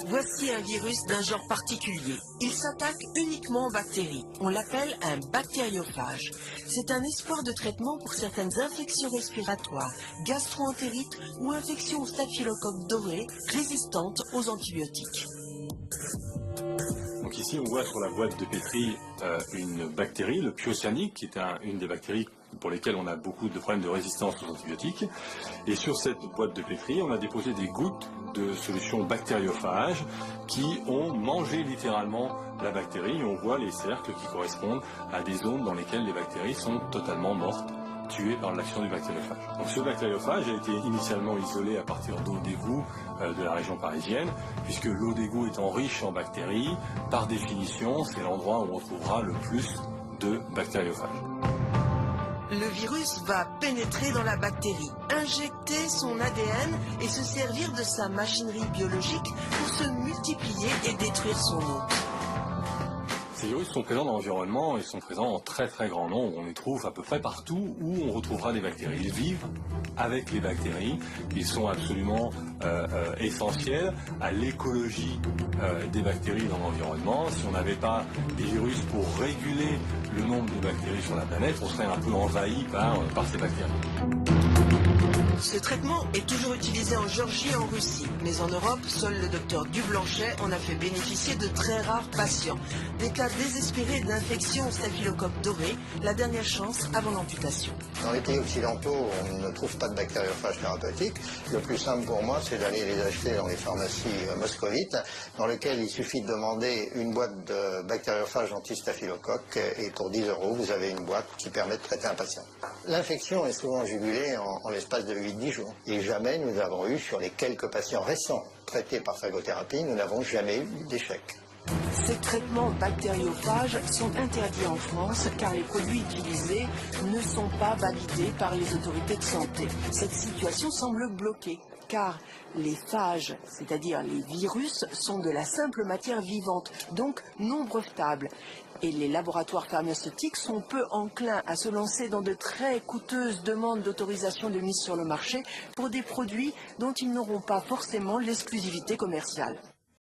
Voici un virus d'un genre particulier. Il s'attaque uniquement aux bactéries. On l'appelle un bactériophage. C'est un espoir de traitement pour certaines infections respiratoires, gastro-entérites ou infections au staphylocoque doré résistantes aux antibiotiques. Donc ici, on voit sur la boîte de pétri une bactérie, le Pyocyanic, qui est une des bactéries pour lesquelles on a beaucoup de problèmes de résistance aux antibiotiques. Et sur cette boîte de pétri, on a déposé des gouttes de solution bactériophage qui ont mangé littéralement la bactérie. Et on voit les cercles qui correspondent à des zones dans lesquelles les bactéries sont totalement mortes, tuées par l'action du bactériophage. Donc ce bactériophage a été initialement isolé à partir d'eau d'égout de la région parisienne, puisque l'eau d'égout étant riche en bactéries, par définition, c'est l'endroit où on trouvera le plus de bactériophages. Le virus va pénétrer dans la bactérie, injecter son ADN et se servir de sa machinerie biologique pour se multiplier et détruire son hôte. Ces virus sont présents dans l'environnement et sont présents en très très grand nombre. On les trouve à peu près partout où on retrouvera des bactéries. Ils vivent avec les bactéries. Ils sont absolument essentiels à l'écologie des bactéries dans l'environnement. Si on n'avait pas des virus pour réguler le nombre de bactéries sur la planète, on serait un peu envahi par ces bactéries. Ce traitement est toujours utilisé en Géorgie et en Russie, mais en Europe, seul le docteur Dublanchet en a fait bénéficier de très rares patients. Des cas désespérés d'infection au staphylocoque doré, la dernière chance avant l'amputation. Dans les pays occidentaux, on ne trouve pas de bactériophages thérapeutiques. Le plus simple pour moi, c'est d'aller les acheter dans les pharmacies moscovites, dans lesquelles il suffit de demander une boîte de bactériophages anti-staphylocoque et pour 10 €, vous avez une boîte qui permet de traiter un patient. L'infection est souvent jugulée en l'espace de 8-10 jours. Et jamais nous avons eu, sur les quelques patients récents traités par phagothérapie, nous n'avons jamais eu d'échec. Ces traitements bactériophages sont interdits en France car les produits utilisés ne sont pas validés par les autorités de santé. Cette situation semble bloquée car les phages, c'est-à-dire les virus, sont de la simple matière vivante, donc non brevetables. Et les laboratoires pharmaceutiques sont peu enclins à se lancer dans de très coûteuses demandes d'autorisation de mise sur le marché pour des produits dont ils n'auront pas forcément l'exclusivité commerciale.